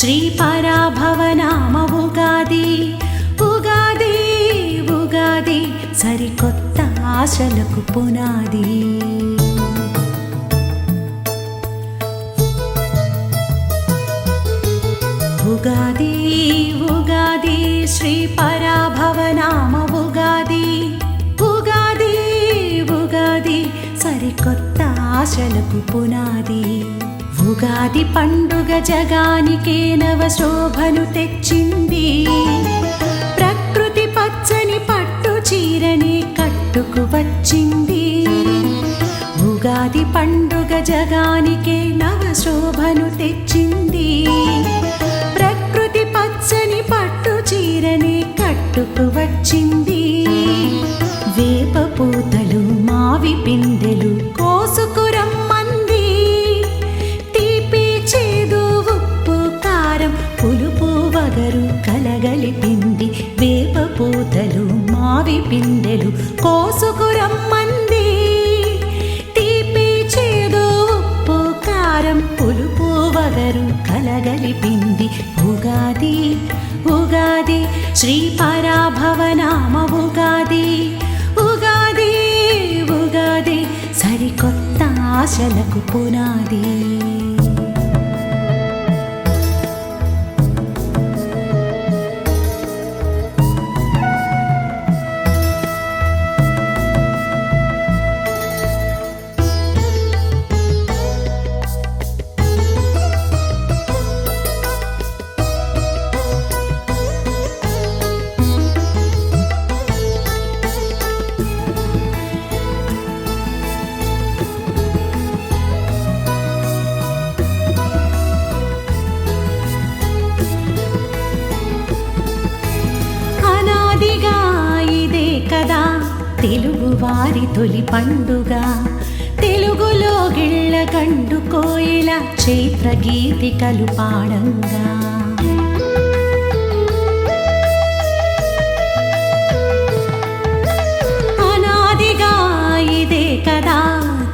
శ్రీ పరాభవనామ ఉగాది ఉగాది ఉగాది సరికొత్త ఆశలకు పునాది. ఉగాది ఉగాది శ్రీ పరాభవనామ ఉగాది ఉగాది ఉగాది సరికొత్త ఆశలకు పునాది. ఉగాది పండుగ జగానికే నవ శోభను తెచ్చింది. ప్రకృతి పచ్చని పట్టు చీరని కట్టుకు వచ్చింది. ఉగాది పండుగ జగానికే నవ శోభను తెచ్చింది. ప్రకృతి పచ్చని పట్టు చీరని కట్టుకు వచ్చింది. వేప పూతలు మావి పిందెలు కోసుకురమ్మంది. తీపి చేదు ఉప్పు కారం పులుపు వగరు కలగలిపింది. వేప పూతలు మావి పిందెలు కోసుకురమ్మంది. తీపి చేదు ఉప్పు కారం పులుపు వగరు కలగలిపింది. ఉగాది ఉగాది శ్రీ పరాభవనామ ఉగాది ఉగాది ఉగాది సరికొత్త ఆశలకు పునాది. ఇదే కదా తెలుగు వారి తొలి పండుగ. తెలుగులో గిళ్ళ గండు కోయిల చైత్ర గీతికలు పాడంగా. అనాదిగా ఇదే కదా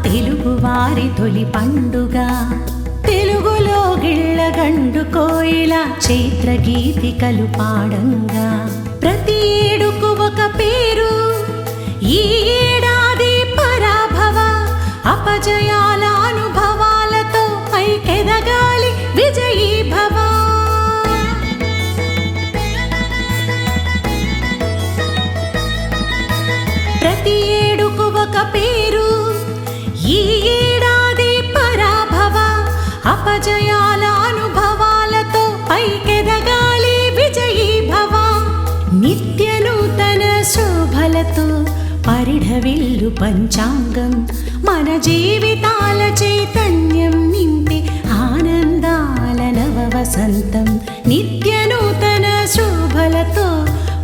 తెలుగు వారి తొలి పండుగ. తెలుగులో గిళ్ళ గండు కోయిల చైత్ర గీతికలు పాడంగా. ప్రతి ఏడుకు ఒక పేరు. ఈ ఏడాది పరాభవ అపజయాల అనుభవాలతో పైకెదగాలి విజయీ భవ. ప్రతి ఏడుకు ఒక పేరు. ఈ ఏడాది పరాభవ అపజయాల అనుభవాలతో పైకెదగాలి విజయీ భవ. నిత్య నూతన శోభలతో పరిఢవిల్లు పంచాంగం మన జీవితాల చైతన్యం నింపి ఆనందాల నవ వసంతం. నిత్య నూతన శోభలతో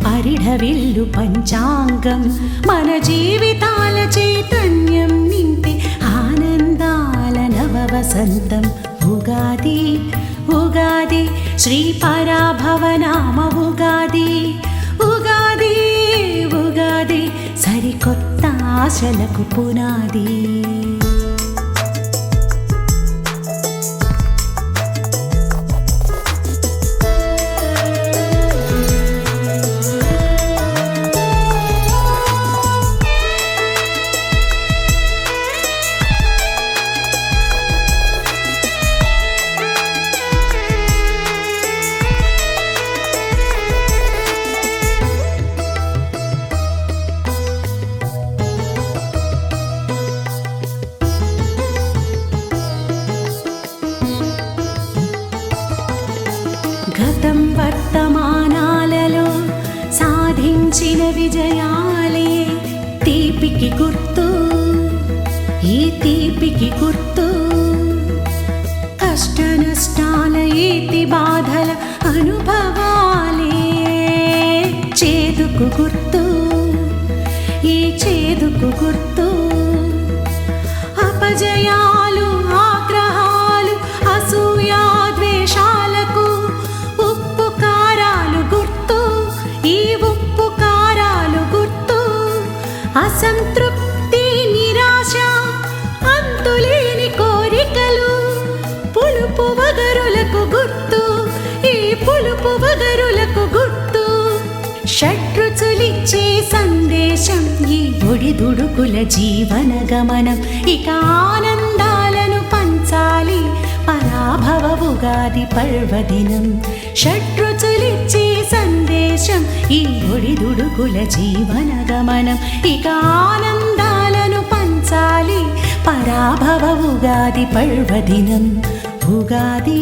పరిఢవిల్లు పంచాంగం మన జీవితాల చైతన్యం నింపి ఆనందాల నవ వసంతం. ఉగాది ఉగాది శ్రీ పరాభవనామ ఉగాది ఉగాది ఉగాది సరికొత్త ఆశలకు పునాది. గతం వర్తమానాలలో సాధించిన విజయాలే తీపికి గుర్తు. ఈ తీపికి గుర్తు కష్ట నష్టాల ఈతి బాధల అనుభవాలే. చేదుకు గుర్తు ఈ చేదుకు గుర్తు. అపజయాలు ఆగ్రహాలు అసూయా ద్వేషాలకు ఉప్పు కారాలు గుర్తు. ఈ ఉప్పు కారాలు గుర్తు. అసంతృప్తి నిరాశ అంతులేని కోరికలు పులుపు వగరులకు గుర్తు. పులుపు వగరులకు గుర్తు షడ్రుచులిచ్చే సందేశం ఈ ఒడిదుడుకుల జీవన గమనం ఇక ఆనందాలను పంచాలి పరాభవ ఉగాది పర్వదినం షడ్రుచులిచ్చే సందేశం ఈ ఒడిదుడుకుల జీవన గమనం ఇక ఆనందాలను పంచాలి పరాభవ ఉగాది పర్వదినం ఉగాది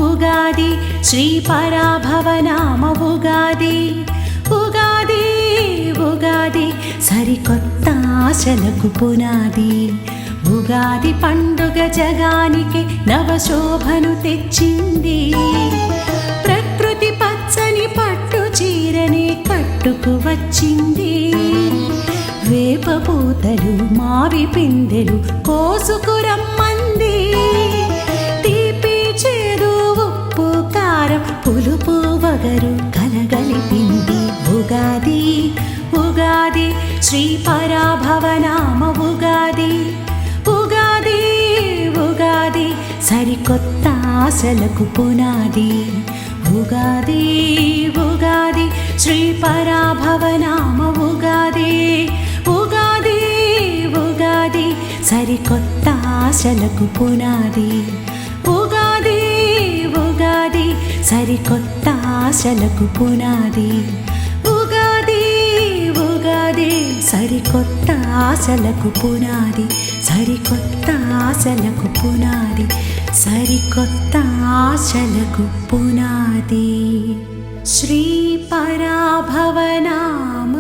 ఉగాది శ్రీ పరాభవ నామ ఉగాది ఉగాది ఉగాది సరికొత్త ఆశలకు పునాది ఉగాది పండుగ జగానికి నవశోభను తెచ్చింది ప్రకృతి పచ్చని పట్టు చీరని కట్టుకు వచ్చింది వేప పూతలు మావి పిందెలు కోసుకురమ్మంది తీపి చేదు ఉప్పు కారం పులుపు వగరు కలగలిపింది ఉగాది ఉగాది శ్రీ పరాభవ నామ ఉగాది ఉగాది ఉగాది సరికొత్త ఆశలకు పునాది ఉగాది ఉగాది శ్రీ పరాభవ నామ ఉగాది ఉగాది ఉగాది సరికొత్త ఆశలకు పునాది ఉగాది ఉగాది సరికొత్త ఆశలకు పునాది ఉగాది ఉగాది సరికొత్త ఆశలకు పునాది సరికొత్త ఆశలకు పునాది సరికొత్త ఆశలకు పునాది శ్రీ పరాభవ నామ